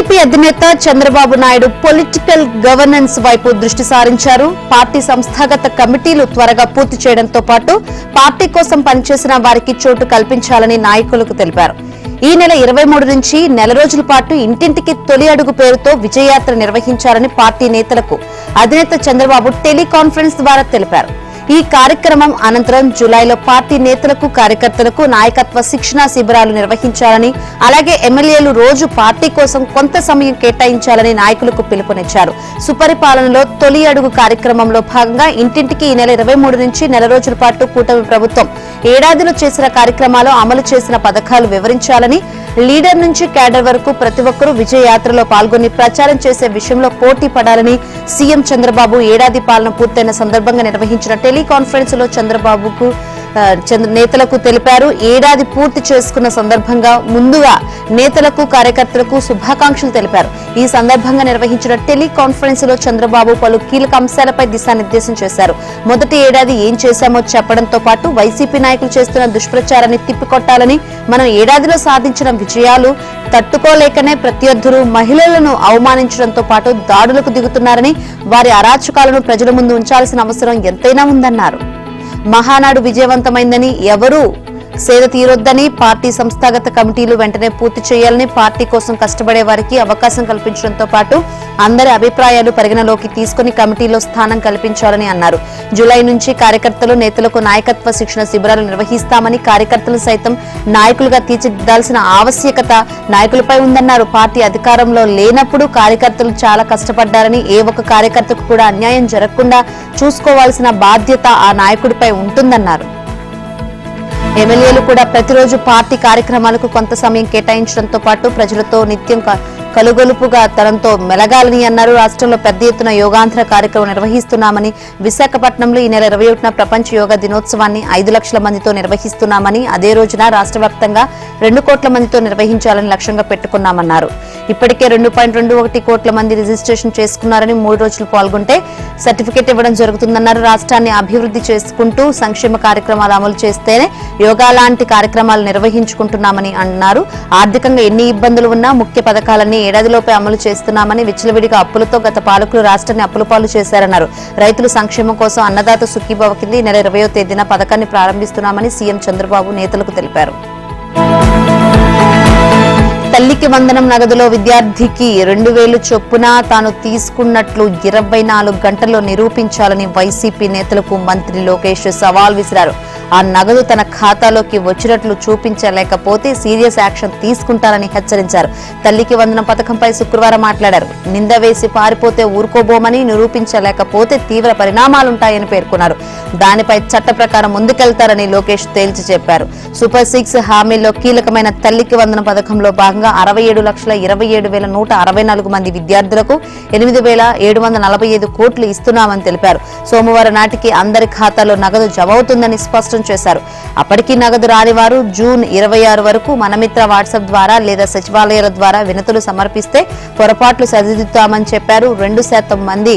YCP అధినేత Chandrababu Naidu political governance వైపు దృష్టి సారించారు. పార్టీ సంస్థాగత కమిటీలు త్వరగా పూర్తి చేయడంతో పాటు పార్టీ కోసం పనిచేసిన వారికి చోటు కల్పించాలని నాయకులకు తెలిపారు. ఈ నెల 23 నుంచి నెల రోజుల పాటు ఇంటింటికి తొలి అడుగు పేరుతో విజయయాత్ర నిర్వహించాలని పార్టీ నేతలకు అధినేత చంద్రబాబు టెలికాన్ఫరెన్స్ ద్వారా తెలిపారు. ఈ కార్యక్రమం అనంతరం జూలైలో పార్టీ నేతలకు కార్యకర్తలకు నాయకత్వ శిక్షణ శిబిరాలు నిర్వహించాలని, అలాగే ఎమ్మెల్యేలు రోజు పార్టీ కోసం కొంత సమయం కేటాయించాలని నాయకులకు పిలుపునిచ్చారు. సుపరిపాలనలో తొలి అడుగు కార్యక్రమంలో భాగంగా ఇంటింటికి ఈ నెల 23 నుంచి నెల రోజుల పాటు కూటమి ప్రభుత్వం ఏడాదిలో చేసిన కార్యక్రమాలు, అమలు చేసిన పథకాలు వివరించాలని, లీడర్ నుంచి క్యాడర్ వరకు ప్రతి ఒక్కరూ విజయయాత్రలో పాల్గొని ప్రచారం చేసే విషయంలో పోటీ పడాలని సీఎం చంద్రబాబు ఏడాది పాలన పూర్తయిన సందర్భంగా నిర్వహించిన టెలికాన్ఫరెన్స్ లో చంద్రబాబుకు నేతలకు తెలిపారు. ఏడాది పూర్తి చేసుకున్న సందర్భంగా ముందుగా నేతలకు కార్యకర్తలకు శుభాకాంక్షలు తెలిపారు. ఈ సందర్భంగా నిర్వహించిన టెలికాన్ఫరెన్స్ లో చంద్రబాబు పలు కీలక అంశాలపై దిశానిర్దేశం చేశారు. మొదటి ఏడాది ఏం చేశామో చెప్పడంతో పాటు వైసీపీ నాయకులు చేస్తున్న దుష్ప్రచారాన్ని తిప్పికొట్టాలని, మనం ఏడాదిలో సాధించిన విజయాలు తట్టుకోలేకనే ప్రత్యర్థులు మహిళలను అవమానించడంతో పాటు దాడులకు దిగుతున్నారని, వారి అరాచకాలను ప్రజల ముందు ఉంచాల్సిన అవసరం ఎంతైనా ఉందన్నారు. మహానాడు విజయవంతమైందని, ఎవరూ సేద తీరొద్దని, పార్టీ సంస్థాగత కమిటీలు వెంటనే పూర్తి చేయాలని, పార్టీ కోసం కష్టపడే వారికి అవకాశం కల్పించడంతో పాటు అందరి అభిప్రాయాలు పరిగణలోకి తీసుకుని కమిటీలో స్థానం కల్పించాలని అన్నారు. జూలై నుంచి కార్యకర్తలు నేతలకు నాయకత్వ శిక్షణ శిబిరాలు నిర్వహిస్తామని, కార్యకర్తలు సైతం నాయకులుగా తీర్చిదిద్దాల్సిన ఆవశ్యకత నాయకులపై ఉందన్నారు. పార్టీ అధికారంలో లేనప్పుడు కార్యకర్తలు చాలా కష్టపడ్డారని, ఏ ఒక్క కార్యకర్తకు కూడా అన్యాయం జరగకుండా చూసుకోవాల్సిన బాధ్యత ఆ నాయకుడిపై ఉంటుందన్నారు. ఎమ్మెల్యేలు కూడా ప్రతిరోజు పార్టీ కార్యక్రమాలకు కొంత సమయం కేటాయించడంతో పాటు ప్రజలతో నిత్యం కలుగొలుపుగా తనంతో మెలగాలని అన్నారు. రాష్ట్రంలో పెద్ద ఎత్తున యోగాంధ్ర కార్యక్రమం నిర్వహిస్తున్నామని, విశాఖపట్నంలో ఈ నెల 21న ప్రపంచ యోగా దినోత్సవాన్ని 5 లక్షల మందితో నిర్వహిస్తున్నామని, అదే రోజున రాష్ట్ర వ్యాప్తంగా 2 కోట్ల మందితో నిర్వహించాలని లక్ష్యంగా పెట్టుకున్నామన్నారు. ఇప్పటికే 2.21 కోట్ల మంది రిజిస్ట్రేషన్ చేసుకున్నారని, 3 రోజులు పాల్గొంటే సర్టిఫికేట్ ఇవ్వడం జరుగుతుందన్నారు. రాష్ట్రాన్ని అభివృద్ధి చేసుకుంటూ సంక్షేమ కార్యక్రమాలు అమలు చేస్తేనే యోగా లాంటి కార్యక్రమాలు నిర్వహించుకుంటున్నామని అన్నారు. ఆర్థికంగా ఎన్ని ఇబ్బందులు ఉన్నా ముఖ్య పథకాలన్నీ ఏడాదిలోపే అమలు చేస్తున్నామని, విచ్చలవిడిగా అప్పులతో గత పాలకులు రాష్ట్రాన్ని అప్పుల పాలు చేశారన్నారు. రైతుల సంక్షేమం కోసం అన్నదాత సుఖీభవ కింద ఈ నెల 20వ తేదీన పథకాన్ని ప్రారంభిస్తున్నామని సీఎం చంద్రబాబు నేతలకు తెలిపారు. తల్లికి వందనం నగదులో విద్యార్థికి 2000 చొప్పున తాను తీసుకున్నట్లు 24 గంటల్లో నిరూపించాలని వైసీపీ నేతలకు మంత్రి లోకేష్ సవాల్ విసిరారు. ఆ నగదు తన ఖాతాలోకి వచ్చినట్లు చూపించలేకపోతే సీరియస్ యాక్షన్ తీసుకుంటారని హెచ్చరించారు. తల్లికి వందనం పథకంపై శుక్రవారం మాట్లాడారు. నింద వేసి పారిపోతే ఊరుకోబోమని, నిరూపించలేకపోతే తీవ్ర పరిణామాలుంటాయని పేర్కొన్నారు. దానిపై చట్ట ప్రకారం ముందుకెళ్తారని లోకేష్ తేల్చి చెప్పారు. సూపర్ 6 హామీల్లో కీలకమైన తల్లికి వందనం పథకంలో భాగంగా 67,27,164 మంది విద్యార్థులకు 8,745 కోట్లు ఇస్తున్నామని తెలిపారు. సోమవారం నాటికి అందరి ఖాతాలో నగదు జమ అవుతుందని స్పష్టం చేశారు. అప్పటికీ నగదు రాని వారు జూన్ 26 వరకు మనమిత్ర వాట్సాప్ ద్వారా లేదా సచివాలయాల ద్వారా వినతులు సమర్పిస్తే పొరపాట్లు సరిదిద్దుతామని చెప్పారు. 2% మంది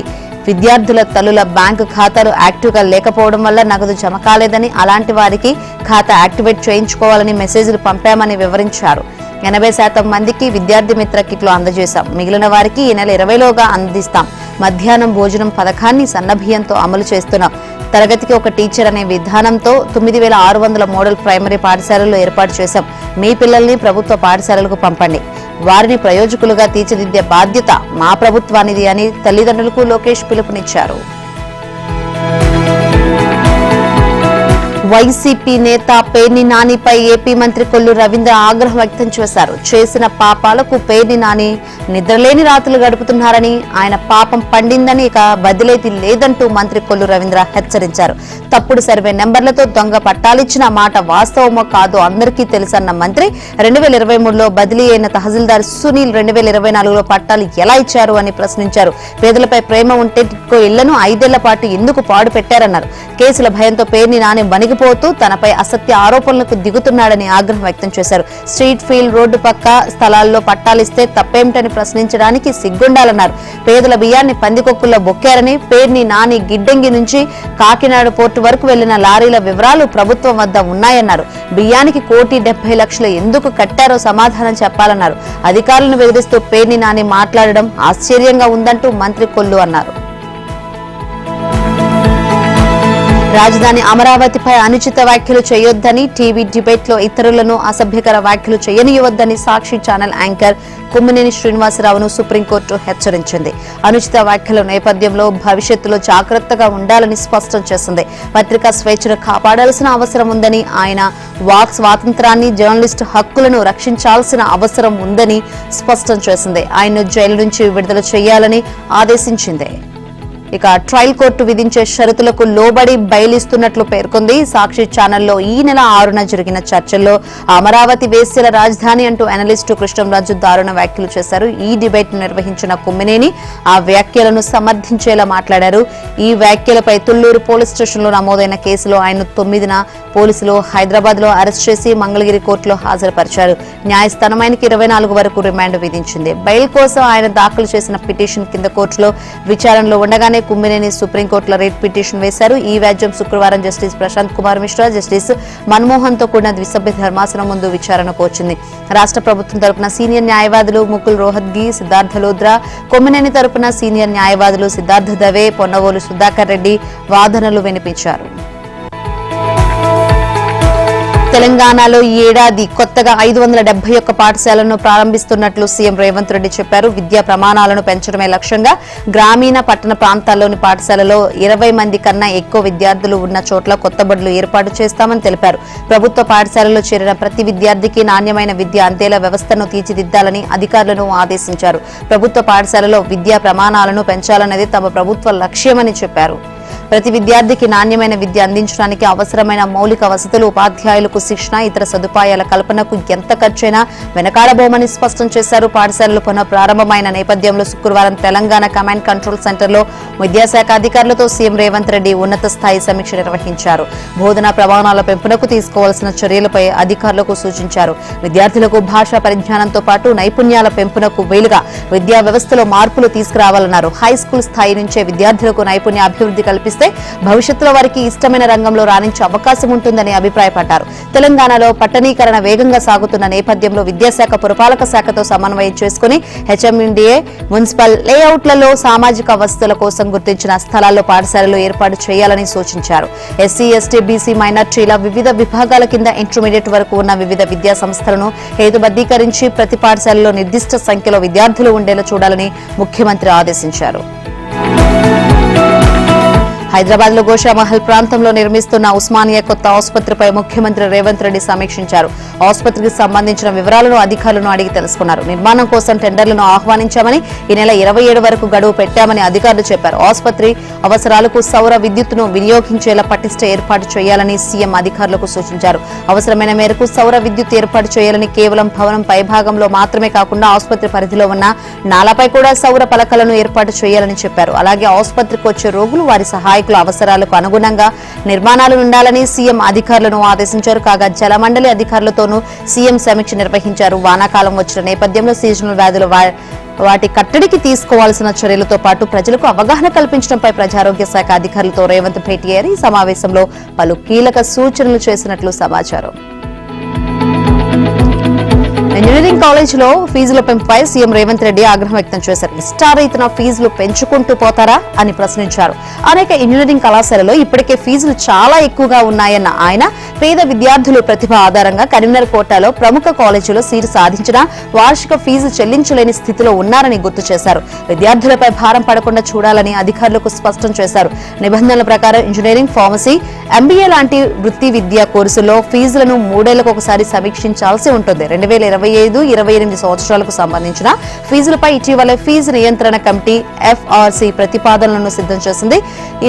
విద్యార్థుల తల్లుల బ్యాంకు ఖాతాలు యాక్టివ్ గా లేకపోవడం వల్ల నగదు జమ కాలేదని, అలాంటి వారికి ఖాతా యాక్టివేట్ చేయించుకోవాలని మెసేజ్లు పంపామని వివరించారు. 80% మందికి విద్యార్థి మిత్ర కిట్లు అందజేశాం. మిగిలిన వారికి ఈ నెల 20లోగా అందిస్తాం. మధ్యాహ్నం భోజనం పథకాన్ని సన్నబియ్యంతో అమలు చేస్తున్నాం. తరగతికి ఒక టీచర్ అనే విధానంతో 9600 మోడల్ ప్రైమరీ పాఠశాలలు ఏర్పాటు చేశాం. మీ పిల్లల్ని ప్రభుత్వ పాఠశాలలకు పంపండి, వారిని ప్రయోజకులుగా తీర్చిదిద్దే బాధ్యత మా ప్రభుత్వానిది అని తల్లిదండ్రులకు లోకేష్ పిలుపునిచ్చారు. వైసీపీ నేత పేర్ని నానిపై ఏపీ మంత్రి కొల్లు రవీంద్ర ఆగ్రహం వ్యక్తం చేశారు. చేసిన పాపాలకు పేర్ని నాని నిద్రలేని రాత్రులు గడుపుతున్నారని, ఆయన పాపం పండిందని ఇక బదిలేది లేదంటూ మంత్రి కొల్లు రవీంద్ర హెచ్చరించారు. తప్పుడు సర్వే నెంబర్లతో దొంగ పట్టాలిచ్చిన మాట వాస్తవమో కాదో అందరికీ తెలుసన్న మంత్రి 2023లో బదిలీ అయిన తహసీల్దార్ సునీల్ 2024లో పట్టాలు ఎలా ఇచ్చారు అని ప్రశ్నించారు. పేదలపై ప్రేమ ఉంటే టిట్కో ఇళ్లను 5 ఏళ్ల పాటు ఎందుకు పాడు పెట్టారన్నారు. కేసుల భయంతో పేర్ని నాని వణిగి రెచ్చిపోతూ తనపై అసత్య ఆరోపణలకు దిగుతున్నాడని ఆగ్రహం వ్యక్తం చేశారు. స్ట్రీట్ ఫీల్డ్ రోడ్డు పక్క స్థలాల్లో పట్టాలిస్తే తప్పేమిటని ప్రశ్నించడానికి సిగ్గుండాలన్నారు. పేదల బియ్యాన్ని పందికొక్కుల్లో బొక్కారని, పేర్ని నాని గిడ్డంగి నుంచి కాకినాడ పోర్టు వరకు వెళ్లిన లారీల వివరాలు ప్రభుత్వం వద్ద ఉన్నాయన్నారు. బియ్యానికి 1,70,00,000 ఎందుకు కట్టారో సమాధానం చెప్పాలన్నారు. అధికారులను బెదిరిస్తూ పేర్ని నాని మాట్లాడడం ఆశ్చర్యంగా ఉందంటూ మంత్రి కొల్లు అన్నారు. రాజధాని అమరావతిపై అనుచిత వ్యాఖ్యలు చేయొద్దని, టీవీ డిబేట్ లో ఇతరులను అసభ్యకర వ్యాఖ్యలు చేయనియవద్దని సాక్షి ఛానల్ యాంకర్ కుమ్మినేని శ్రీనివాసరావును సుప్రీంకోర్టు హెచ్చరించింది. అనుచిత వ్యాఖ్యల నేపథ్యంలో భవిష్యత్తులో జాగ్రత్తగా ఉండాలని స్పష్టం చేసింది. పత్రికా స్వేచ్ఛను కాపాడాల్సిన అవసరం ఉందని, ఆయన వాక్ స్వాతంత్రాన్ని, జర్నలిస్టు హక్కులను రక్షించాల్సిన అవసరం ఉందని స్పష్టం చేసింది. ఆయన్ను జైలు నుంచి విడుదల చేయాలని ఆదేశించింది. ఇక ట్రయల్ కోర్టు విధించే షరతులకు లోబడి బెయిల్ ఇస్తున్నట్లు పేర్కొంది. సాక్షి ఛానల్లో ఈ నెల 6న జరిగిన చర్చల్లో అమరావతి వేశ్యల రాజధాని అంటూ అనలిస్టు కృష్ణంరాజు దారుణ వ్యాఖ్యలు చేశారు. ఈ డిబేట్ ను నిర్వహించిన కుమ్మినేని ఆ వ్యాఖ్యలను సమర్థించేలా మాట్లాడారు. ఈ వ్యాఖ్యలపై తుళ్లూరు పోలీస్ స్టేషన్లో నమోదైన కేసులో ఆయన 9న పోలీసులు హైదరాబాద్ లో అరెస్ట్ చేసి మంగళగిరి కోర్టులో హాజరుపరిచారు. న్యాయస్థానం ఆయనకి 24 వరకు రిమాండ్ విధించింది. బెయిల్ కోసం ఆయన దాఖలు చేసిన పిటిషన్ కింద కోర్టులో విచారణలో ఉండగానే కుమ్మినేని సుప్రీంకోర్టులో రిట్ పిటిషన్ వేశారు. ఈ వ్యాజ్యం శుక్రవారం జస్టిస్ ప్రశాంత్ కుమార్ మిశ్రా, జస్టిస్ మన్మోహన్ తో కూడిన ద్విసభ్య ధర్మాసనం ముందు విచారణకు వచ్చింది. రాష్ట్ర ప్రభుత్వం తరపున సీనియర్ న్యాయవాదులు ముకుల్ రోహత్గి, సిద్ధార్థ లోద్రా, కొమ్మినేని తరపున సీనియర్ న్యాయవాదులు సిద్ధార్థ దవే, పొన్నవోలు సుధాకర్ రెడ్డి వాదనలు వినిపించారు. తెలంగాణలో ఈ ఏడాది కొత్తగా 571 పాఠశాలను ప్రారంభిస్తున్నట్లు సీఎం రేవంత్ రెడ్డి చెప్పారు. విద్యా ప్రమాణాలను పెంచడమే లక్ష్యంగా గ్రామీణ పట్టణ ప్రాంతాల్లోని పాఠశాలలో 20 మంది కన్నా ఎక్కువ విద్యార్థులు ఉన్న చోట్ల కొత్త బడులు ఏర్పాటు చేస్తామని తెలిపారు. ప్రభుత్వ పాఠశాలలో చేరిన ప్రతి విద్యార్థికి నాణ్యమైన విద్య అందేలా వ్యవస్థను తీర్చిదిద్దాలని అధికారులను ఆదేశించారు. ప్రభుత్వ పాఠశాలలో విద్యా ప్రమాణాలను పెంచాలన్నది తమ ప్రభుత్వ లక్ష్యమని చెప్పారు. ప్రతి విద్యార్థికి నాణ్యమైన విద్య అందించడానికి అవసరమైన మౌలిక వసతులు, ఉపాధ్యాయులకు శిక్షణ, ఇతర సదుపాయాల కల్పనకు ఎంత ఖర్చైనా వెనకాడబోమని స్పష్టం చేశారు. పాఠశాలలు పునః ప్రారంభమైన నేపథ్యంలో శుక్రవారం తెలంగాణ కమాండ్ కంట్రోల్ సెంటర్లో విద్యాశాఖ అధికారులతో సీఎం రేవంత్ రెడ్డి ఉన్నత స్థాయి సమీక్ష నిర్వహించారు. బోధనా ప్రమాణాల పెంపునకు తీసుకోవాల్సిన చర్యలపై అధికారులకు సూచించారు. విద్యార్థులకు భాషా పరిజ్ఞానంతో పాటు నైపుణ్యాల పెంపునకు వీలుగా విద్యా వ్యవస్థలో మార్పులు తీసుకురావాలన్నారు. హైస్కూల్ స్థాయి నుంచే విద్యార్థులకు నైపుణ్య అభివృద్ధి కల్పిస్తే భవిష్యత్తులో వారికి ఇష్టమైన రంగంలో రాణించే అవకాశం ఉంటుందని అభిప్రాయపడ్డారు. తెలంగాణలో పట్టణీకరణ వేగంగా సాగుతున్న నేపథ్యంలో విద్యాశాఖ పురపాలక శాఖతో సమన్వయం చేసుకుని హెచ్ఎండిఏ మున్సిపల్ లేఅవుట్లలో సామాజిక వసతుల కోసం గుర్తించిన స్థలాల్లో పాఠశాలలు ఏర్పాటు చేయాలని సూచించారు. ఎస్సీ, ఎస్టీ, బీసీ, మైనార్టీల వివిధ విభాగాల కింద ఇంటర్మీడియట్ వరకు ఉన్న వివిధ విద్యా సంస్థలను హేతుబద్ధీకరించి ప్రతి పాఠశాలలో నిర్దిష్ట సంఖ్యలో విద్యార్థులు ఉండేలా చూడాలని ముఖ్యమంత్రి ఆదేశించారు. హైదరాబాద్ లో గోషామహల్ ప్రాంతంలో నిర్మిస్తున్న ఉస్మానియా కొత్త ఆసుపత్రిపై ముఖ్యమంత్రి రేవంత్ రెడ్డి సమీక్షించారు. ఆసుపత్రికి సంబంధించిన వివరాలను అధికారులను అడిగి తెలుసుకున్నారు. నిర్మాణం కోసం టెండర్లను ఆహ్వానించామని, ఈ నెల 27 వరకు గడువు పెట్టామని అధికారులు చెప్పారు. ఆసుపత్రి అవసరాలకు సౌర విద్యుత్తును వినియోగించేలా పటిష్ట ఏర్పాటు చేయాలని సీఎం అధికారులకు సూచించారు. అవసరమైన మేరకు సౌర విద్యుత్ ఏర్పాటు చేయాలని, కేవలం భవనం పైభాగంలో మాత్రమే కాకుండా ఆసుపత్రి పరిధిలో ఉన్న నాలపై కూడా సౌర పలకలను ఏర్పాటు చేయాలని చెప్పారు. అలాగే ఆసుపత్రికి వచ్చే రోగులు, వారి సహాయకుల అవసరాలకు అనుగుణంగా నిర్మాణాలు ఉండాలని సీఎం అధికారులను ఆదేశించారు. కాగా జలమండలి అధికారులతోనూ సీఎం సమీక్ష నిర్వహించారు. వానాకాలం వచ్చిన నేపథ్యంలో సీజనల్ వ్యాధులు వాటి కట్టడికి తీసుకోవాల్సిన చర్యలతో పాటు ప్రజలకు అవగాహన కల్పించడంపై ప్రజారోగ్య శాఖ అధికారులతో రేవంత్ భేటీ అయ్యారు. ఈ సమావేశంలో పలు కీలక సూచనలు చేసినట్లు సమాచారం. ఇంజనీరింగ్ కాలేజీలో ఫీజుల పెంపుపై సీఎం రేవంత్ రెడ్డి ఆగ్రహం వ్యక్తం చేశారు. ఇష్టారీతన ఫీజులు పెంచుకుంటూ పోతారా అని ప్రశ్నించారు. అనేక ఇంజనీరింగ్ కళాశాలలో ఇప్పటికే ఫీజులు చాలా ఎక్కువగా ఉన్నాయన్న ఆయన, పేద విద్యార్థులు ప్రతిభ ఆధారంగా కరీంనగర్ కోటాలో ప్రముఖ కాలేజీలో సీటు సాధించినా వార్షిక ఫీజు చెల్లించలేని స్థితిలో ఉన్నారని గుర్తు చేశారు. విద్యార్థులపై భారం పడకుండా చూడాలని అధికారులకు స్పష్టం చేశారు. నిబంధనల ప్రకారం ఇంజనీరింగ్, ఫార్మసీ, ఎంబీఏ లాంటి వృత్తి విద్యా కోర్సుల్లో ఫీజులను 3 ఏళ్లకు ఒకసారి సమీక్షించాల్సి ఉంటుంది. 2020 2025-28 సంవత్సరాలకు సంబంధించిన ఫీజులపై ఇటీవల ఫీజు నియంత్రణ కమిటీ FRC ప్రతిపాదనలను సిద్ధం చేసింది.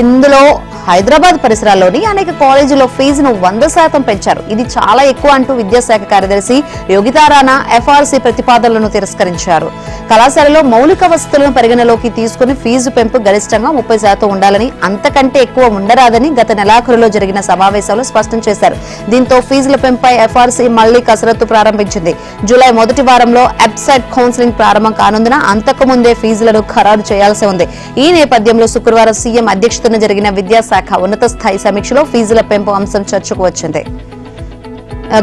ఇందులో హైదరాబాద్ పరిసరాల్లోని అనేక కాలేజీల్లో ఫీజును 100% పెంచారు. ఇది చాలా ఎక్కువ అంటూ విద్యాశాఖ కార్యదర్శి యోగితా రాణా FRC ప్రతిపాదనలను తిరస్కరించారు. కళాశాలలో మౌలిక వసతులను పరిగణలోకి తీసుకుని ఫీజు పెంపు గరిష్టంగా 30% ఉండాలని, అంతకంటే ఎక్కువ ఉండరాదని గత నెలాఖరులో జరిగిన సమావేశంలో స్పష్టం చేశారు. దీంతో ఫీజుల పెంపుపై FRC మళ్లీ కసరత్తు ప్రారంభించింది. జూలై మొదటి వారంలో వెబ్సైట్ కౌన్సిలింగ్ ప్రారంభం కానుందున అంతకు ముందే ఫీజులను ఖరారు చేయాల్సి ఉంది. ఈ నేపథ్యంలో శుక్రవారం సీఎం అధ్యక్షతన జరిగిన విద్యాశాఖ ఉన్నత స్థాయి సమీక్షలో ఫీజుల పెంపు అంశం చర్చకు వచ్చింది.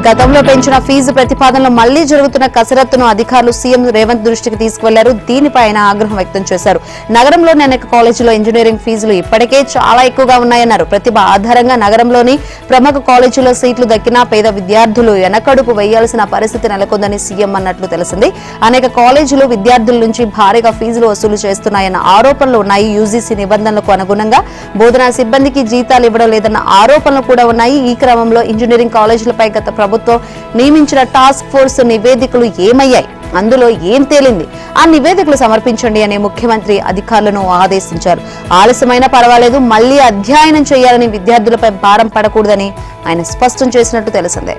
గతంలో పెంచిన ఫీజు ప్రతిపాదనలో మళ్లీ జరుగుతున్న కసరత్తును అధికారులు సీఎం రేవంత్ దృష్టికి తీసుకువెళ్లారు. దీనిపై ఆయన ఆగ్రహం వ్యక్తం చేశారు. నగరంలోని అనేక కాలేజీలో ఇంజనీరింగ్ ఫీజులు ఇప్పటికే చాలా ఎక్కువగా ఉన్నాయన్నారు. ప్రతిభ ఆధారంగా నగరంలోని ప్రముఖ కాలేజీలో సీట్లు దక్కినా పేద విద్యార్థులు వెనకడుగు వేయాల్సిన పరిస్థితి నెలకొందని సీఎం అన్నట్లు తెలిసింది. అనేక కాలేజీలు విద్యార్థుల నుంచి భారీగా ఫీజులు వసూలు చేస్తున్నాయన్న ఆరోపణలు ఉన్నాయి. యూజీసీ నిబంధనలకు అనుగుణంగా బోధనా సిబ్బందికి జీతాలు ఇవ్వడం లేదన్న ఆరోపణలు కూడా ఉన్నాయి. ఈ క్రమంలో ఇంజనీరింగ్ కాలేజీలపై గత ప్రభుత్వం నియమించిన టాస్క్ ఫోర్స్ నివేదికలు ఏమయ్యాయి, అందులో ఏం తేలింది, ఆ నివేదికలు సమర్పించండి అని ముఖ్యమంత్రి అధికారులను ఆదేశించారు. ఆలస్యమైనా పర్వాలేదు, మళ్లీ అధ్యయనం చేయాలని, విద్యార్థులపై భారం పడకూడదని ఆయన స్పష్టం చేసినట్టు తెలిసిందే.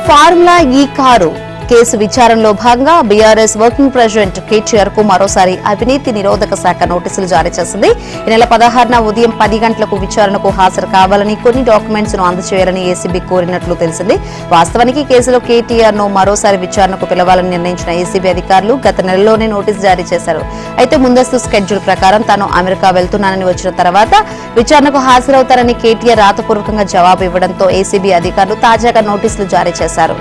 ఫార్ములా ఈ కారు కేసు విచారణలో భాగంగా బీఆర్ఎస్ వర్కింగ్ ప్రెసిడెంట్ కేటీఆర్ కు మరోసారి అవినీతి నిరోధక శాఖ నోటీసులు జారీ చేసింది. ఈ నెల 16న ఉదయం 10 గంటలకు విచారణకు హాజరు కావాలని, కొన్ని డాక్యుమెంట్స్ ను అందజేయాలని ఏసీబీ కోరినట్లు తెలిసింది. వాస్తవానికి కేసులో కేటీఆర్ ను మరోసారి విచారణకు పిలవాలని నిర్ణయించిన ఏసీబీ అధికారులు గత నెలలోనే నోటీసు జారీ చేశారు. అయితే ముందస్తు స్కెడ్యూల్ ప్రకారం తాను అమెరికా వెళ్తున్నానని వచ్చిన తర్వాత విచారణకు హాజరవుతారని కేటీఆర్ రాతపూర్వకంగా జవాబు ఇవ్వడంతో ఏసీబీ అధికారులు తాజాగా నోటీసులు జారీ చేశారు.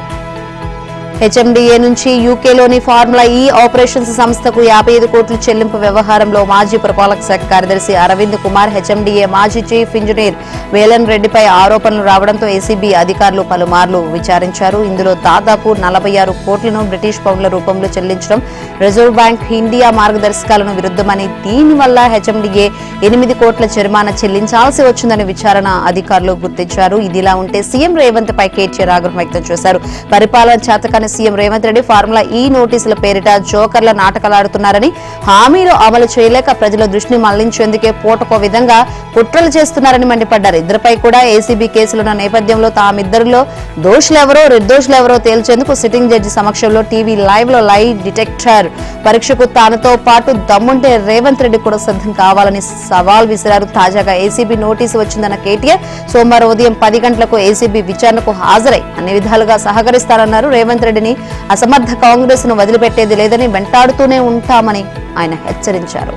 హెచ్ఎండిఏ నుంచి యూకేలోని ఫార్ములా ఈ ఆపరేషన్స్ సంస్థకు 55 కోట్ల చెల్లింపు వ్యవహారంలో మాజీ పురపాలక శాఖ కార్యదర్శి అరవింద్ కుమార్, హెచ్ఎండిఏ మాజీ చీఫ్ ఇంజనీర్ వేలన్ రెడ్డిపై ఆరోపణలు రావడంతో ఏసీబీ అధికారులు పలుమార్లు విచారించారు. ఇందులో దాదాపు 46 కోట్లను బ్రిటిష్ పౌండ్ల రూపంలో చెల్లించడం రిజర్వ్ బ్యాంక్ ఇండియా మార్గదర్శకాలను విరుద్ధమని, దీనివల్ల హెచ్ఎండిఏ 8 కోట్ల జరిమానా చెల్లించాల్సి వచ్చిందని విచారణ అధికారులు గుర్తించారు. ఇదిలా ఉంటే సీఎం రేవంత్ పై కేటీఆర్ ఆగ్రహం వ్యక్తం చేశారు. పరిపాలన చేతకాని సీఎం రేవంత్ రెడ్డి ఫార్ములా ఈ నోటీసుల పేరిట జోకర్ల నాటకాలాడుతున్నారని, హామీలు అమలు చేయలేక ప్రజల దృష్టిని మళ్లించేందుకే పూటకో విధంగా కుట్రలు చేస్తున్నారని మండిపడ్డారు. ఇద్దరిపై కూడా ఏసీబీ కేసులున్న నేపథ్యంలో తామిద్దరిలో దోషులెవరో నిర్దోషులెవరో తేల్చేందుకు సిట్టింగ్ జడ్జి సమక్షంలో టీవీ లైవ్ లో లై డిటెక్టర్ పరీక్షకు తానతో పాటు దమ్ముంటే రేవంత్ రెడ్డి కూడా సిద్ధం కావాలని సవాల్ విసిరారు. తాజాగా ఏసీబీ నోటీసు వచ్చిందన్న కేటీఆర్ సోమవారం ఉదయం 10 గంటలకు ఏసీబీ విచారణకు హాజరై అన్ని విధాలుగా సహకరిస్తారన్నారు. రేవంత్ రెడ్డిని అసమర్థ కాంగ్రెస్ ను వదిలిపెట్టేది లేదని, వెంటాడుతూనే ఉంటామని ఆయన హెచ్చరించారు.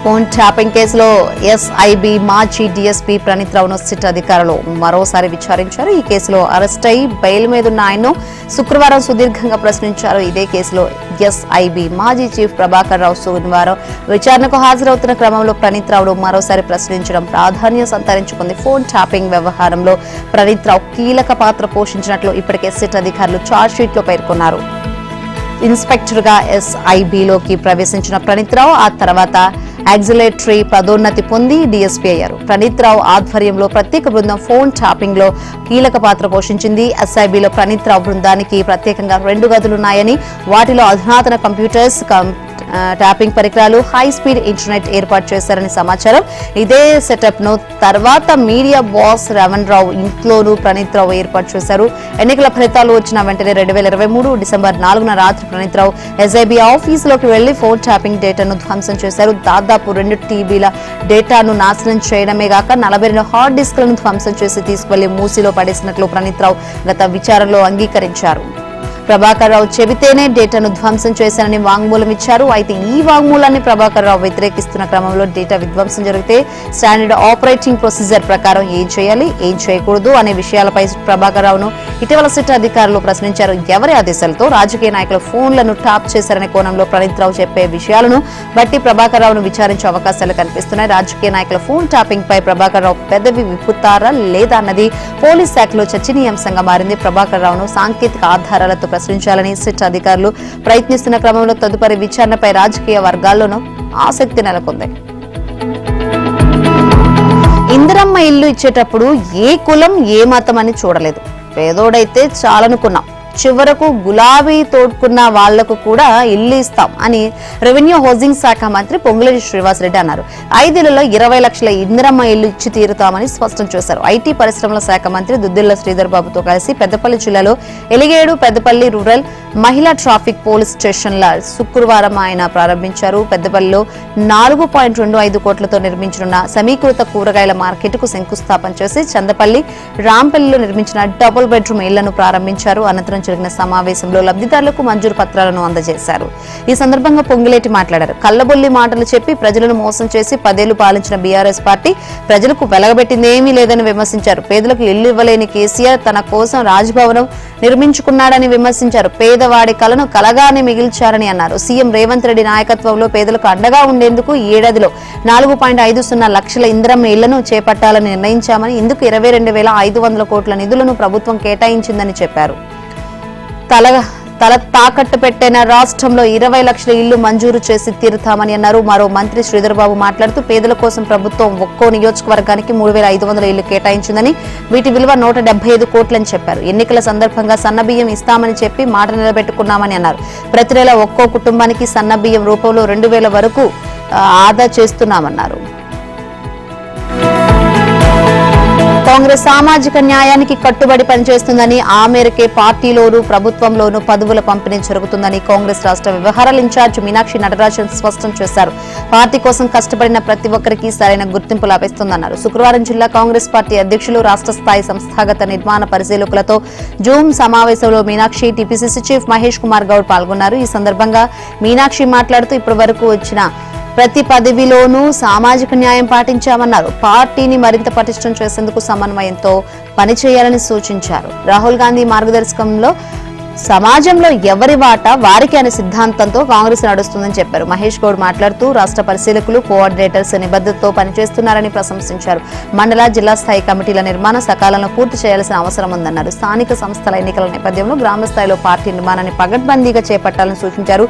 ఫోన్ ట్యాపింగ్ కేసులో ఎస్ఐబి మాజీ డీఎస్పీ ప్రణీత్ రావును సిట్ అధికారులు మరోసారి విచారించారు. ఈ కేసులో అరెస్ట్ అయి బెయిల్ మీదున్న ఆయన్ను శుక్రవారం సుదీర్ఘంగా ప్రశ్నించారు. ఇదే కేసులో ఎస్ఐబి మాజీ చీఫ్ ప్రభాకర్ రావు శనివారం విచారణకు హాజరవుతున్న క్రమంలో ప్రణీత్ రావును మరోసారి ప్రశ్నించడం ప్రాధాన్యం సంతరించుకుంది. ఫోన్ ట్యాపింగ్ వ్యవహారంలో ప్రణీత్ రావు కీలక పాత్ర పోషించినట్లు ఇప్పటికే సిట్ అధికారులు ఛార్జ్ షీట్ లో పేర్కొన్నారు. ఇన్స్పెక్టర్ గా ఎస్ఐబిలోకి ప్రవేశించిన ప్రణీత్ రావు ఆ తర్వాత యాక్సిలరేటరీ పదోన్నతి పొంది డీఎస్పీ అయ్యారు. ప్రణీత్ రావు ఆధ్వర్యంలో ప్రత్యేక బృందం ఫోన్ ట్యాపింగ్ లో కీలక పాత్ర పోషించింది. ఎస్ఐబిలో ప్రణీత్ రావు బృందానికి ప్రత్యేకంగా 2 గదులున్నాయని, వాటిలో అధునాతన కంప్యూటర్స్, ట్యాపింగ్ పరికరాలు, హై స్పీడ్ ఇంటర్నెట్ ఏర్పాటు చేశారని సమాచారం. ఇదే సెటప్ ను తర్వాత మీడియా బాస్ రమణ్ రావు ఇంట్లోనూ ప్రణీత్ రావు ఏర్పాటు చేశారు. ఎన్నికల ఫలితాలు వచ్చిన వెంటనే 2023 డిసెంబర్ 4న రాత్రి ప్రణీత్ రావు ఎస్ఐబి ఆఫీసులోకి వెళ్లి ఫోన్ ట్యాపింగ్ డేటాను ధ్వంసం చేశారు. దాదాపు 2 TB డేటాను నాశనం చేయడమే గాక 42 హార్డ్ డిస్క్లను ధ్వంసం చేసి తీసుకువెళ్లి మూసిలో పడేసినట్లు ప్రణీత్ రావు గత విచారణలో అంగీకరించారు. ప్రభాకర్ రావు చెబితేనే డేటాను ధ్వంసం చేశానని వాంగ్మూలం ఇచ్చారు. అయితే ఈ వాంగ్మూలాన్ని ప్రభాకర్ రావు వ్యతిరేకిస్తున్న క్రమంలో డేటా విధ్వంసం జరిగితే స్టాండర్డ్ ఆపరేటింగ్ ప్రొసీజర్ ప్రకారం ఏం చేయాలి, ఏం చేయకూడదు అనే విషయాలపై ప్రభాకర్ రావును ఇటీవల సిట్ అధికారులు ప్రశ్నించారు. ఎవరి ఆదేశాలతో రాజకీయ నాయకుల ఫోన్లను ట్యాప్ చేశారనే కోణంలో ప్రణీత్ రావు చెప్పే విషయాలను బట్టి ప్రభాకర్ రావును విచారించే అవకాశాలు కనిపిస్తున్నాయి. రాజకీయ నాయకుల ఫోన్ ట్యాపింగ్ పై ప్రభాకర్ రావు పెదవి విప్పుతారా లేదా అన్నది పోలీస్ శాఖలో చర్చనీయాంశంగా మారింది. ప్రభాకర్ రావును సాంకేతిక ఆధారాలతో ప్రశ్నించాలని సిట్ అధికారులు ప్రయత్నిస్తున్న క్రమంలో తదుపరి విచారణపై రాజకీయ వర్గాల్లోనూ ఆసక్తి నెలకొంది. ఇందిరమ్మ ఇందిరమ్మ ఇల్లు ఇచ్చేటప్పుడు ఏ కులం ఏ మతం అని చూడలేదు. పేదోడైతే చాలనుకున్నాం, చివరకు గులాబీ తోడుకున్న వాళ్లకు కూడా ఇల్లు ఇస్తాం అని రెవెన్యూ హౌసింగ్ శాఖ మంత్రి పొంగులేటి శ్రీనివాసరెడ్డి అన్నారు. 5 ఏళ్లలో 20 లక్షల ఇందిరమ్మ ఇల్లు ఇచ్చి తీరుతామని స్పష్టం చేశారు. ఐటీ పరిశ్రమల శాఖ మంత్రి దుద్దిళ్ల శ్రీధర్ బాబుతో కలిసి పెద్దపల్లి జిల్లాలో ఎలిగేడు, పెద్దపల్లి రూరల్ మహిళా ట్రాఫిక్ పోలీస్ స్టేషన్ల శుక్రవారం ఆయన ప్రారంభించారు. పెద్దపల్లిలో 4.25 కోట్లతో నిర్మించనున్న సమీకృత కూరగాయల మార్కెట్ కు శంకుస్థాపన చేసి చందపల్లి, రాంపల్లిలో నిర్మించిన డబుల్ బెడ్రూమ్ ఇళ్లను ప్రారంభించారు. అనంతరం జరిగిన సమావేశంలో లబ్ధిదారులకు మంజూరు పత్రాలను అందజేశారు. ఈ సందర్భంగా పొంగులేటి మాట్లాడారు. కల్లబొల్లి మాటలు చెప్పి ప్రజలను మోసం చేసి 10 ఏళ్లు పాలించిన బీఆర్ఎస్ పార్టీ ప్రజలకు వెలగబెట్టిందేమీ లేదని విమర్శించారు. పేదలకు ఇల్లు ఇవ్వలేని కేసీఆర్ తన కోసం రాజ్భవనం నిర్మించుకున్నాడని విమర్శించారు. పేదవాడి కలను కలగానే మిగిల్చారని అన్నారు. సీఎం రేవంత్ రెడ్డి నాయకత్వంలో పేదలకు అండగా ఉండేందుకు ఈ ఏడాదిలో 4.50 లక్షల ఇందిరమ్మ ఇళ్లను చేపట్టాలని నిర్ణయించామని, ఇందుకు 22,500 కోట్ల నిధులను ప్రభుత్వం కేటాయించిందని చెప్పారు. తల తాకట్టు పెట్టిన రాష్ట్రంలో 20 లక్షల ఇళ్లు మంజూరు చేసి తీరుతామని అన్నారు. మరో మంత్రి శ్రీధర్ బాబు మాట్లాడుతూ పేదల కోసం ప్రభుత్వం ఒక్కో నియోజకవర్గానికి 3,500 ఇళ్లు కేటాయించిందని, వీటి విలువ 175 కోట్లని చెప్పారు. ఎన్నికల సందర్భంగా సన్నబియ్యం ఇస్తామని చెప్పి మాట నిలబెట్టుకున్నామని అన్నారు. ప్రతి నెల ఒక్కో కుటుంబానికి సన్నబియ్యం రూపంలో 2,000 వరకు ఆదా చేస్తున్నామన్నారు. కాంగ్రెస్ సామాజిక న్యాయానికి కట్టుబడి పనిచేస్తుందని, ఆ మేరకే పార్టీలోనూ ప్రభుత్వంలోనూ పదవుల పంపిణీ జరుగుతుందని కాంగ్రెస్ రాష్ట్ర వ్యవహారాల ఇన్ఛార్జ్ మీనాక్షి నటరాజన్ స్పష్టం చేశారు. పార్టీ కోసం కష్టపడిన ప్రతి ఒక్కరికి సరైన గుర్తింపు లభిస్తుందన్నారు. శుక్రవారం జిల్లా కాంగ్రెస్ పార్టీ అధ్యక్షులు, రాష్ట్ర స్థాయి సంస్థాగత నిర్మాణ పరిశీలకులతో జూమ్ సమావేశంలో మీనాక్షి, టీపీసీసీ చీఫ్ మహేష్ కుమార్ గౌడ్ పాల్గొన్నారు. ఈ సందర్భంగా మీనాక్షి మాట్లాడుతూ ఇప్పటి వరకు వచ్చిన ప్రతి పదవిలోనూ సామాజిక న్యాయం పాటించామన్నారు. పార్టీని మరింత పటిష్టం చేసేందుకు సమన్వయంతో పనిచేయాలని సూచించారు. రాహుల్ గాంధీ మార్గదర్శకంలో సమాజంలో ఎవరి వాటా వారికి అనే సిద్ధాంతంతో కాంగ్రెస్ నడుస్తుందని చెప్పారు. మహేష్ గౌడ్ మాట్లాడుతూ రాష్ట్ర పరిశీలకులు, కోఆర్డినేటర్స్ నిబద్ధతతో పనిచేస్తున్నారని ప్రశంసించారు. మండల, జిల్లా స్థాయి కమిటీల నిర్మాణం సకాలంలో పూర్తి చేయాల్సిన అవసరం ఉందన్నారు. స్థానిక సంస్థల ఎన్నికల నేపథ్యంలో గ్రామ స్థాయిలో పార్టీ నిర్మాణాన్ని పగడ్బందీగా చేపట్టాలని సూచించారు.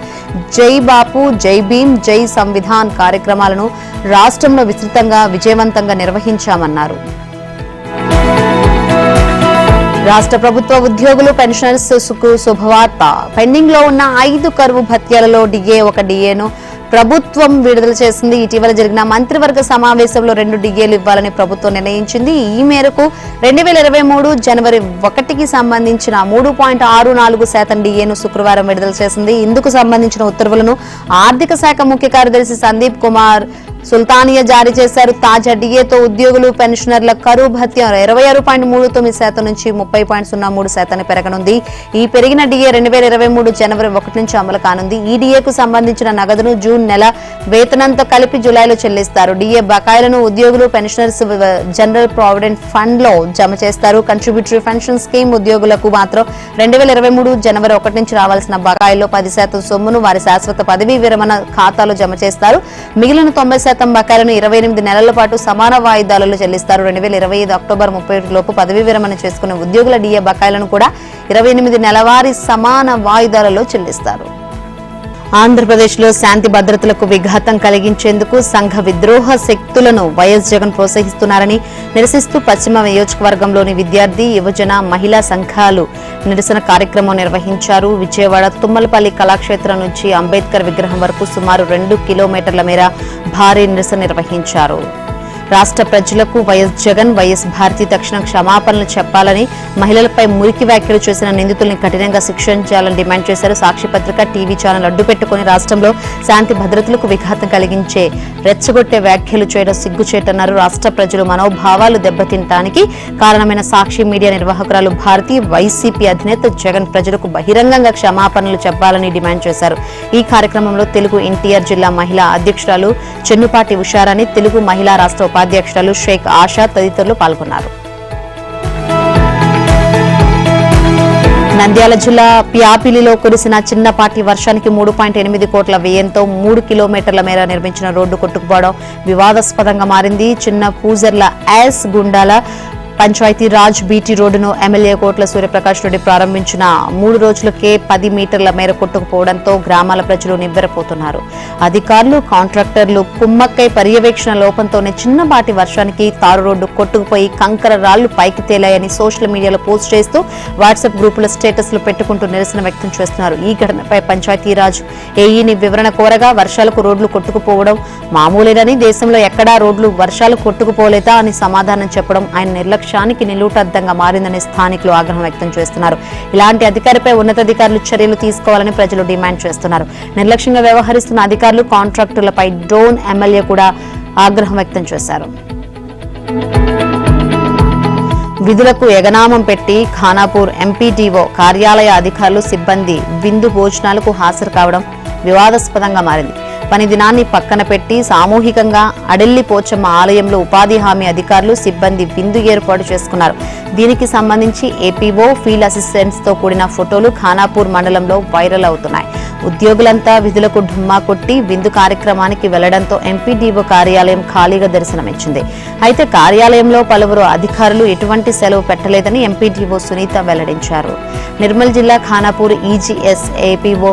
జై బాపు, జై భీమ్, జై సంవిధాన్ కార్యక్రమాలను రాష్ట్రంలో విస్తృతంగా విజయవంతంగా నిర్వహించామన్నారు. రాష్ట్ర ప్రభుత్వ ఉద్యోగులు, పెన్షనర్స్ కు శుభవార్త. పెండింగ్ లో ఉన్న 5 కరువు భత్యాలలో ఒక డిఏను ప్రభుత్వం విడుదల చేసింది. ఇటీవల జరిగిన మంత్రివర్గ సమావేశంలో 2 డిఏలు ఇవ్వాలని ప్రభుత్వం నిర్ణయించింది. ఈ మేరకు 2023 జనవరి 1కి సంబంధించిన 3.64% డిఏను శుక్రవారం విడుదల చేసింది. ఇందుకు సంబంధించిన ఉత్తర్వులను ఆర్థిక శాఖ ముఖ్య కార్యదర్శి సందీప్ కుమార్ సుల్తానియా జారీ చేశారు. తాజా డిఏతో ఉద్యోగులు, పెన్షనర్ల కరువు భత్యం 26.39% నుంచి 30.03% పెరగనుంది. ఈ పెరిగిన డిఏ 2023 జనవరి 1 నుంచి అమలు కానుంది. ఈ డిఏకు సంబంధించిన నగదును జూన్ నెల వేతనంతో కలిపి జులైలో చెల్లిస్తారు. డిఏ బకాయిలను ఉద్యోగులు, పెన్షనర్స్ జనరల్ ప్రావిడెంట్ ఫండ్ లో జమ చేస్తారు. కంట్రిబ్యూటరీ పెన్షన్ స్కీమ్ ఉద్యోగులకు మాత్రం 2023 జనవరి 1 నుంచి రావాల్సిన బకాయిల్లో 10% సొమ్మును వారి శాశ్వత పదవీ విరమణ ఖాతాలో జమ చేస్తారు. మిగిలిన 90% బకాయిలను 28 నెలల పాటు సమాన వాయిదాలలో చెల్లిస్తారు. 2025 అక్టోబర్ 31 లోపు పదవీ విరమణ చేసుకునే ఉద్యోగుల డిఏ బకాయిలను కూడా 28 నెలవారీ సమాన వాయిదాలలో చెల్లిస్తారు. ఆంధ్రప్రదేశ్లో శాంతి భద్రతలకు విఘాతం కలిగించేందుకు సంఘ విద్రోహ శక్తులను వైఎస్ జగన్ ప్రోత్సహిస్తున్నారని నిరసిస్తూ పశ్చిమ నియోజకవర్గంలోని విద్యార్థి, యువజన, మహిళా సంఘాలు నిరసన కార్యక్రమం నిర్వహించారు. విజయవాడ తుమ్మలపల్లి కళాక్షేత్రం నుంచి అంబేద్కర్ విగ్రహం వరకు సుమారు 2 కిలోమీటర్ల మేర భారీ నిరసన నిర్వహించారు. రాష్ట్ర ప్రజలకు వైఎస్ జగన్, వైఎస్ భారతి తక్షణ క్షమాపణలు చెప్పాలని, మహిళలపై మురికి వ్యాఖ్యలు చేసిన నిందితుల్ని కఠినంగా శిక్షించాలని డిమాండ్ చేశారు. సాక్షి పత్రిక, టీవీ ఛానల్ అడ్డుపెట్టుకుని రాష్ట్రంలో శాంతి భద్రతలకు విఘాతం కలిగించే రెచ్చగొట్టే వ్యాఖ్యలు చేయడం సిగ్గుచేటన్నారు. రాష్ట్ర ప్రజలు మనోభావాలు దెబ్బతినటానికి కారణమైన సాక్షి మీడియా నిర్వాహకురాలు భారతి, వైసీపీ అధినేత జగన్ ప్రజలకు బహిరంగంగా క్షమాపణలు చెప్పాలని డిమాండ్ చేశారు. ఈ కార్యక్రమంలో తెలుగు ఎన్టీఆర్ జిల్లా మహిళా అధ్యక్షురాలు చెన్నుపాటి ఉషారాణి, తెలుగు మహిళా రాష్ట్ర ఉపాధ్యక్షురాలు షేక్ ఆషా తదితరులు పాల్గొన్నారు. నంద్యాల జిల్లా ప్యాపిలిలో కురిసిన చిన్నపాటి వర్షానికి 3.8 కోట్ల వ్యయంతో 3 కిలోమీటర్ల మేర నిర్మించిన రోడ్డు కొట్టుకుపోవడం వివాదాస్పదంగా మారింది. చిన్న పూజర్ల యాస్ గుండాల పంచాయతీరాజ్ బీటీ రోడ్డును ఎమ్మెల్యే కోట్ల సూర్యప్రకాష్ రెడ్డి ప్రారంభించిన 3 రోజులకే 10 మీటర్ల మేర కొట్టుకుపోవడంతో గ్రామాల ప్రజలు నివ్వెరపోతున్నారు. అధికారులు, కాంట్రాక్టర్లు కుమ్మక్కై పర్యవేక్షణ లోపంతోనే చిన్నపాటి వర్షానికి తారు రోడ్డు కొట్టుకుపోయి కంకర రాళ్లు పైకి తేలాయని సోషల్ మీడియాలో పోస్ట్ చేస్తూ వాట్సాప్ గ్రూపుల స్టేటస్లు పెట్టుకుంటూ నిరసన వ్యక్తం చేస్తున్నారు. ఈ ఘటనపై పంచాయతీరాజ్ ఏఈని వివరణ కోరగా వర్షాలకు రోడ్లు కొట్టుకుపోవడం మామూలేనని, దేశంలో ఎక్కడా రోడ్లు వర్షాలు కొట్టుకుపోలేదా అని సమాధానం చెప్పడం ఆయన నిర్లక్ష్యానికి నిలువుటద్దంగా మారిందని స్థానికులు ఆగ్రహం వ్యక్తం చేస్తున్నారు. ఇలాంటి అధికారిపై ఉన్నతాధికారులు చర్యలు తీసుకోవాలని ప్రజలు డిమాండ్ చేస్తున్నారు. నిర్లక్ష్యంగా వ్యవహరిస్తున్న అధికారులు, కాంట్రాక్టర్లపై డ్రోన్ ఎమ్మెల్యే కూడా ఆగ్రహం వ్యక్తం చేశారు. విధులకు ఎగనామం పెట్టి ఖానాపూర్ ఎంపీడీఓ కార్యాలయ అధికారులు, సిబ్బంది విందు భోజనాలకు హాజరు కావడం వివాదాస్పదంగా మారింది. పని దినాన్ని పక్కన పెట్టి సామూహికంగా అడెల్లి పోచమ్మ ఆలయంలో ఉపాధి హామీ అధికారులు, సిబ్బంది విందు ఏర్పాటు చేసుకున్నారు. దీనికి సంబంధించి ఏపీఓ, ఫీల్డ్ అసిస్టెంట్స్ తో కూడిన ఫోటోలు ఖానాపూర్ మండలంలో వైరల్ అవుతున్నాయి. ఉద్యోగులంతా విధులకు ఢుమ్మా కొట్టి విందు కార్యక్రమానికి వెళ్లడంతో ఎంపీడీఓ కార్యాలయం ఖాళీగా దర్శనమిచ్చింది. అయితే కార్యాలయంలో పలువురు అధికారులు ఎటువంటి సెలవు పెట్టలేదని ఎంపీడీఓ సునీత వెల్లడించారు. నిర్మల్ జిల్లా ఖానాపూర్ ఈజీఎస్ ఏపీఓ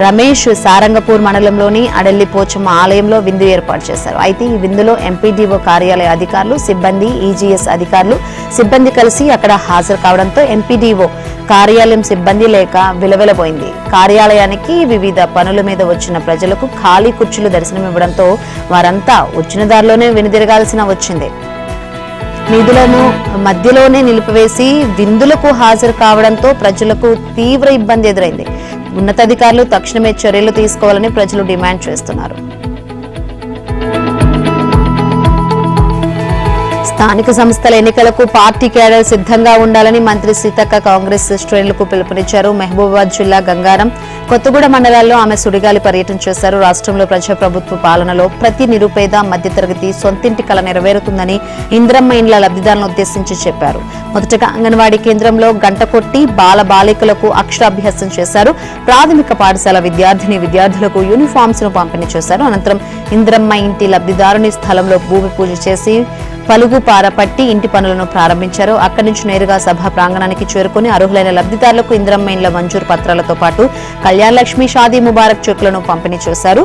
రమేష్ సారంగపూర్ మండలంలోని అడెల్లి పోచమ్మ ఆలయంలో విందు ఏర్పాటు చేశారు. అయితే ఈ విందులో ఎంపీడీఓ కార్యాలయ అధికారులు, సిబ్బంది, ఈజీఎస్ అధికారులు, సిబ్బంది కలిసి అక్కడ హాజరు కావడంతో ఎంపీడీఓ కార్యాలయం సిబ్బంది లేక విలవిలబోయింది. కార్యాలయానికి వివిధ పనుల మీద వచ్చిన ప్రజలకు ఖాళీ కుర్చీలు దర్శనమివ్వడంతో వారంతా వచ్చిన దారిలోనే వెనుదిరగాల్సిన వచ్చింది. నిధులను మధ్యలోనే నిలిపివేసి విందులకు హాజరు కావడంతో ప్రజలకు తీవ్ర ఇబ్బంది ఎదురైంది. ఉన్నతాధికారులు తక్షణమే చర్యలు తీసుకోవాలని ప్రజలు డిమాండ్ చేస్తున్నారు. స్థానిక సంస్థల ఎన్నికలకు పార్టీ క్యాడర్ సిద్ధంగా ఉండాలని మంత్రి సీతక్క కాంగ్రెస్ శ్రేణులకు పిలుపునిచ్చారు. మహబూబాబాద్ జిల్లా గంగారం, కొత్తగూడ మండలాల్లో ఆమె సుడిగాలి పర్యటన చేశారు. రాష్ట్రంలో ప్రజాప్రభుత్వ పాలనలో ప్రతి నిరుపేద, మధ్యతరగతి సొంతింటి కల నెరవేరుతుందని ఇందిరమ్మ ఇండ్ల లబ్ధిదారులను ఉద్దేశించి చెప్పారు. మొదటగా అంగన్వాడీ కేంద్రంలో గంట కొట్టి బాలికలకు అక్షరాభ్యాసం చేశారు. ప్రాథమిక పాఠశాల విద్యార్థులకు యూనిఫామ్స్ ను పంపిణీ చేశారు. అనంతరం ఇందిరమ్మ ఇంటి లబ్ధిదారుని స్థలంలో భూమి పూజ చేసి పలుగు పారపట్టి ఇంటి పనులను ప్రారంభించారు. అక్కడి నుంచి నేరుగా సభా ప్రాంగణానికి చేరుకుని అర్హులైన లబ్ధిదారులకు ఇందిరమ్మ ఇండ్ల మంజూరు పత్రాలతో పాటు కళ్యాణ్ లక్ష్మి, షాదీ ముబారక్ చెక్కులను పంపిణీ చేశారు.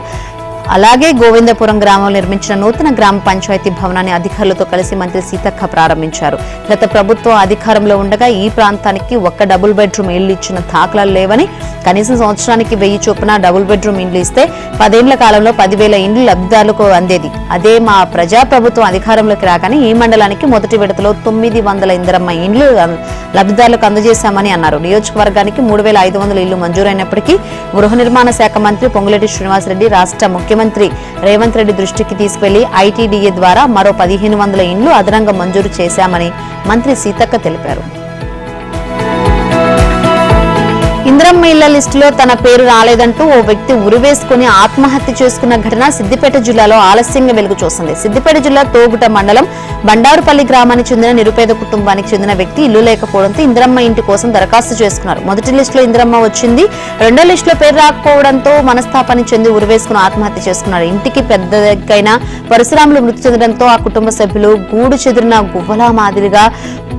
అలాగే గోవిందపురం గ్రామంలో నిర్మించిన నూతన గ్రామ పంచాయతీ భవనాన్ని అధికారులతో కలిసి మంత్రి సీతక్క ప్రారంభించారు. గత ప్రభుత్వం అధికారంలో ఉండగా ఈ ప్రాంతానికి ఒక్క డబుల్ బెడ్రూమ్ ఇళ్లు ఇచ్చిన దాఖలాలు లేవని, కనీసం సంవత్సరానికి 1000 చొప్పున డబుల్ బెడ్రూమ్ ఇండ్లు ఇస్తే 10 ఏళ్ల కాలంలో 10,000 ఇండ్లు లబ్ధిదారులకు అందేది. అదే మా ప్రజా ప్రభుత్వం అధికారంలోకి రాగానే ఈ మండలానికి మొదటి విడతలో 900 ఇందిరమ్మ ఇండ్లు లబ్ధిదారులకు అందజేశామని అన్నారు. నియోజకవర్గానికి 3,500 ఇళ్లు మంజూరైనప్పటికీ గృహ నిర్మాణ శాఖ మంత్రి పొంగులేటి శ్రీనివాసరెడ్డి రాష్ట్ర ముఖ్యమంత్రి రేవంత్ రెడ్డి దృష్టికి తీసుకెళ్లి ఐటీడీఏ ద్వారా మరో 1,500 ఇండ్లు అదనంగా మంజూరు చేశామని మంత్రి సీతక్క తెలిపారు. ఇందిరమ్మ ఇళ్ల లిస్టులో తన పేరు రాలేదంటూ ఓ వ్యక్తి ఉరివేసుకుని ఆత్మహత్య చేసుకున్న ఘటన సిద్దిపేట జిల్లాలో ఆలస్యంగా వెలుగు చూసింది. సిద్దిపేట జిల్లా తోగుట మండలం బండారుపల్లి గ్రామానికి చెందిన నిరుపేద కుటుంబానికి చెందిన వ్యక్తి ఇల్లు లేకపోవడంతో ఇందిరమ్మ ఇంటి కోసం దరఖాస్తు చేసుకున్నారు. మొదటి లిస్టులో ఇందిరమ్మ వచ్చింది. రెండో లిస్టులో పేరు రాకపోవడంతో మనస్తాపాన్ని చెంది ఉరివేసుకుని ఆత్మహత్య చేసుకున్నారు. ఇంటికి పెద్ద దగ్గైన పరశురాములు మృతి చెందడంతో ఆ కుటుంబ సభ్యులు గూడు చెదిరిన గువ్వలా మాదిరిగా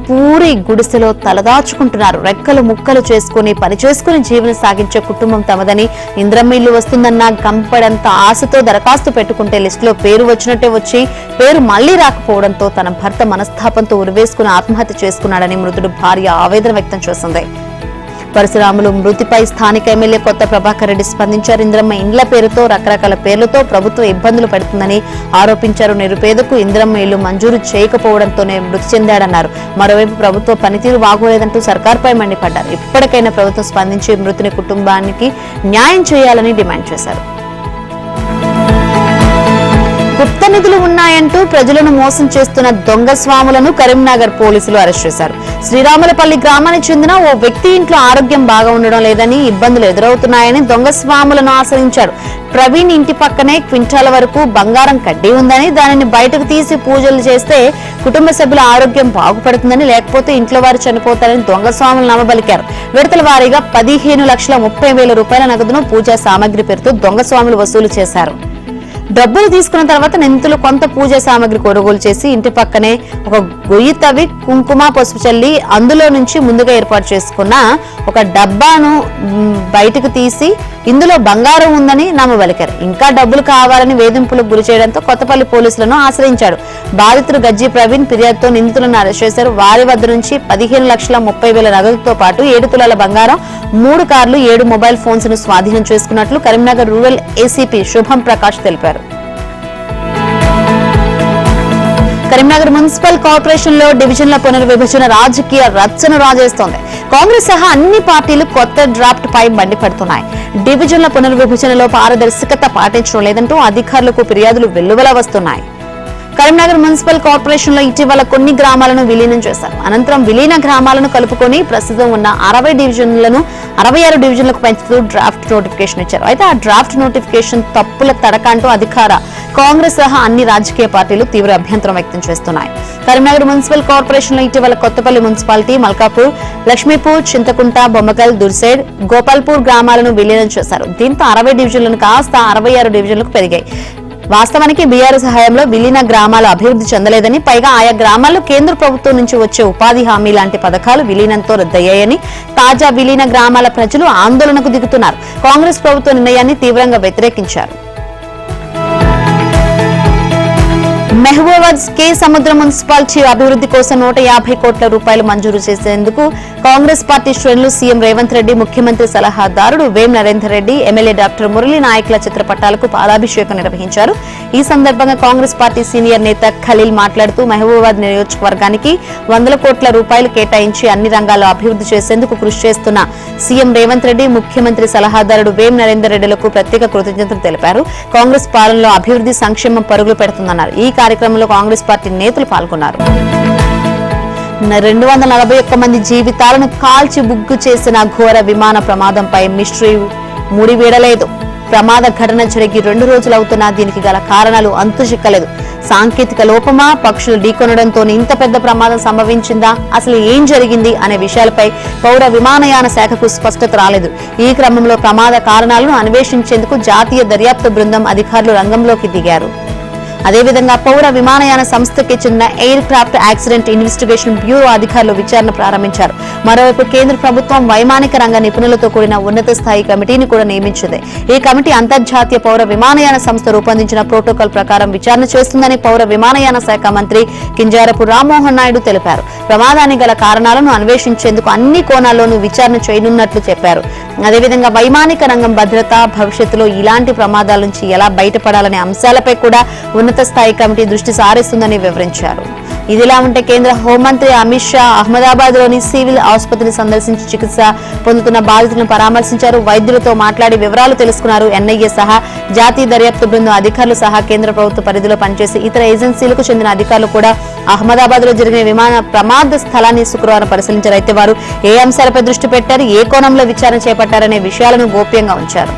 పూరి గుడిసెలో తలదాచుకుంటున్నారు. రెక్కలు ముక్కలు చేసుకుని పని చేసుకుని జీవనం సాగించే కుటుంబం తమదని, ఇందిరమ్మ ఇల్లు వస్తుందన్న గంపడంత ఆశతో దరఖాస్తు పెట్టుకుంటే లిస్టులో పేరు వచ్చినట్టే వచ్చి పేరు మళ్లీ రాకపోవడంతో తన భర్త మనస్తాపంతో ఉరివేసుకుని ఆత్మహత్య చేసుకున్నాడని మృతుడు భార్య ఆవేదన వ్యక్తం చేసింది. పరశురాములు మృతిపై స్థానిక ఎమ్మెల్యే కొత్త ప్రభాకర్ రెడ్డి స్పందించారు. ఇందిరమ్మ ఇండ్ల పేరుతో రకరకాల పేర్లతో ప్రభుత్వం ఇబ్బందులు పెడుతుందని ఆరోపించారు. నిరుపేదకు ఇందిరమ్మ ఇల్లు మంజూరు చేయకపోవడంతోనే మృతి చెందాడన్నారు. మరోవైపు ప్రభుత్వ పనితీరు బాగోలేదంటూ సర్కార్పై మండిపడ్డారు. ఇప్పటికైనా ప్రభుత్వం స్పందించి మృతుని కుటుంబానికి న్యాయం చేయాలని డిమాండ్ చేశారు. గుప్త నిధులు ఉన్నాయంటూ ప్రజలను మోసం చేస్తున్న దొంగ స్వాములను కరీంనగర్ పోలీసులు అరెస్ట్ చేశారు. శ్రీరాములపల్లి గ్రామానికి చెందిన ఓ వ్యక్తి ఇంట్లో ఆరోగ్యం బాగా ఉండడం లేదని, ఇబ్బందులు ఎదురవుతున్నాయని దొంగ స్వాములను ఆశ్రయించాడు. ప్రవీణ్ ఇంటి పక్కనే క్వింటాల వరకు బంగారం కడ్డీ ఉందని, దానిని బయటకు తీసి పూజలు చేస్తే కుటుంబ సభ్యుల ఆరోగ్యం బాగుపడుతుందని, లేకపోతే ఇంట్లో వారు చనిపోతారని దొంగ స్వాములు నమ్మబలికారు. విడతల వారీగా 15,30,30,000 రూపాయల నగదును పూజా సామాగ్రి పేరుతో దొంగ స్వాములు వసూలు చేశారు. డబ్బులు తీసుకున్న తర్వాత నిందితులు కొంత పూజా సామాగ్రి కొనుగోలు చేసి ఇంటి పక్కనే ఒక గొయ్యి తవ్వి కుంకుమ పసుపు చల్లి అందులో నుంచి ముందుగా ఏర్పాటు చేసుకున్న ఒక డబ్బాను బయటకు తీసి ఇందులో బంగారం ఉందని నమ్మబలికారు. ఇంకా డబ్బులు కావాలని వేధింపులకు గురి చేయడంతో కొత్తపల్లి పోలీసులను ఆశ్రయించాడు. బాధితుడు గజ్జి ప్రవీణ్ ఫిర్యాదుతో నిందితులను అరెస్ట్ చేశారు. వారి వద్ద నుంచి 15,30,000 నగదుతో పాటు 7 తులాల బంగారం, 3 కార్లు, 7 మొబైల్ ఫోన్స్ ను స్వాధీనం చేసుకున్నట్లు కరీంనగర్ రూరల్ ఏసీపీ శుభం ప్రకాష్ తెలిపారు. కరీంనగర్ మున్సిపల్ కార్పొరేషన్ లో డివిజన్ల పునర్విభజన రాజకీయ రచ్చను రాజేస్తోంది. కాంగ్రెస్ సహా అన్ని పార్టీలు కొత్త డ్రాఫ్ట్ పై మండిపడుతున్నాయి. డివిజన్ల పునర్విభజనలో పారదర్శకత పాటించడం లేదంటూ అధికారులకు ఫిర్యాదులు వెల్లువలా వస్తున్నాయి. కరీంనగర్ మున్సిపల్ కార్పొరేషన్ లో ఇటీవల కొన్ని గ్రామాలను విలీనం చేశారు. అనంతరం విలీన గ్రామాలను కలుపుకొని ప్రస్తుతం ఉన్న 60 డివిజన్లను 66 డివిజన్లకు పెంచుతూ డ్రాఫ్ట్ నోటిఫికేషన్ ఇచ్చారు. అయితే ఆ డ్రాఫ్ట్ నోటిఫికేషన్ తప్పుల తడక అంటూ అధికార కాంగ్రెస్ సహా అన్ని రాజకీయ పార్టీలు తీవ్ర అభ్యంతరం వ్యక్తం చేస్తున్నాయి. కరీంనగర్ మున్సిపల్ కార్పొరేషన్ లో ఇటీవల కొత్తపల్లి మున్సిపాలిటీ, మల్కాపూర్, లక్ష్మీపూర్, చింతకుంట, బొమ్మకల్, దుర్సేడ్, గోపాల్పూర్ గ్రామాలను విలీనం చేశారు. దీంతో 60 డివిజన్లను కాస్త 66 డివిజన్లకు పెరిగాయి. వాస్తవానికి బీఆర్ఎస్ హయాంలో విలీన గ్రామాలు అభివృద్ధి చెందలేదని, పైగా ఆయా గ్రామాల్లో కేంద్ర ప్రభుత్వం నుంచి వచ్చే ఉపాధి హామీ లాంటి పథకాలు విలీనంతో రద్దయ్యాయని తాజా విలీన గ్రామాల ప్రజలు ఆందోళనకు దిగుతున్నారు. కాంగ్రెస్ ప్రభుత్వ నిర్ణయాన్ని తీవ్రంగా వ్యతిరేకించారు. మహబూబాబాద్ కే సముద్ర మున్సిపాలిటీ అభివృద్ధి కోసం 150 కోట్ల రూపాయలు మంజూరు చేసేందుకు కాంగ్రెస్ పార్టీ శ్రేణులు సీఎం రేవంత్ రెడ్డి, ముఖ్యమంత్రి సలహాదారుడు వేం నరేందర్ రెడ్డి, ఎమ్మెల్యే డాక్టర్ మురళీ నాయకుల చిత్రపటాలకు పాలాభిషేకం నిర్వహించారు. ఈ సందర్భంగా కాంగ్రెస్ పార్టీ సీనియర్ నేత ఖలీల్ మాట్లాడుతూ మహబూబాబాద్ నియోజకవర్గానికి 100 కోట్ల రూపాయలు కేటాయించి అన్ని రంగాల్లో అభివృద్ధి చేసేందుకు కృషి చేస్తున్న సీఎం రేవంత్ రెడ్డి, ముఖ్యమంత్రి సలహాదారుడు వేం నరేందర్ రెడ్డిలకు ప్రత్యేక కృతజ్ఞతలు తెలిపారు. కాంగ్రెస్ పాలనలో అభివృద్ధి, సంక్షేమం పరుగులు పెడుతుందన్నారు. ఈ కార్యక్రమంలో కాంగ్రెస్ పార్టీ నేతలు పాల్గొన్నారు. 241 మంది జీవితాలను కాల్చి బుగ్గు చేసిన ఘోర విమాన ప్రమాదంపై మిస్టరీ ముడివేడలేదు. ప్రమాద ఘటన జరిగి 2 రోజులవుతున్నా దీనికి గల కారణాలు అంతు చిక్కలేదు. సాంకేతిక లోపమా, పక్షులు ఢీకొనడంతో ఇంత పెద్ద ప్రమాదం సంభవించిందా, అసలు ఏం జరిగింది అనే విషయాలపై పౌర విమానయాన శాఖకు స్పష్టత రాలేదు. ఈ క్రమంలో ప్రమాద కారణాలను అన్వేషించేందుకు జాతీయ దర్యాప్తు బృందం అధికారులు రంగంలోకి దిగారు. అదేవిధంగా పౌర విమానయాన సంస్థకి చెందిన air craft accident investigation bureau అధికారులు విచారణ ప్రారంభించారు. మరోవైపు కేంద్ర ప్రభుత్వం వైమానిక రంగ నిపుణులతో కూడిన ఉన్నత స్థాయి కమిటీని కూడా నియమించింది. ఈ కమిటీ అంతర్జాతీయ పౌర విమానయాన సంస్థ రూపొందించిన ప్రోటోకాల్ ప్రకారం విచారణ చేస్తుందని పౌర విమానయాన శాఖ మంత్రి కింజారపు రామ్మోహన్ నాయుడు తెలిపారు. ప్రమాదానికి గల కారణాలను అన్వేషించేందుకు అన్ని కోణాల్లోనూ విచారణ చేయనున్నట్లు చెప్పారు. అదేవిధంగా వైమానిక రంగం భద్రత, భవిష్యత్తులో ఇలాంటి ప్రమాదాల నుంచి ఎలా బయటపడాలనే అంశాలపై కూడా ఉన్నత స్థాయి కమిటీ దృష్టి సారిస్తుందని వివరించారు. ఇదిలా ఉంటే కేంద్ర హోంమంత్రి అమిత్ షా అహ్మదాబాద్ లోని సివిల్ ఆసుపత్రిని సందర్శించి చికిత్స పొందుతున్న బాధితులను పరామర్శించారు. వైద్యులతో మాట్లాడి వివరాలు తెలుసుకున్నారు. ఎన్ఐఏ సహా జాతీయ దర్యాప్తు బృందం అధికారులు సహా కేంద్ర ప్రభుత్వ పరిధిలో పనిచేసే ఇతర ఏజెన్సీలకు చెందిన అధికారులు కూడా అహ్మదాబాద్ లో జరిగిన విమాన ప్రమాద స్థలాన్ని శుక్రవారం పరిశీలించారు. అయితే వారు ఏ అంశాలపై దృష్టి పెట్టారు, ఏ కోణంలో విచారణ చేపట్టారనే విషయాలను గోప్యంగా ఉంచారు.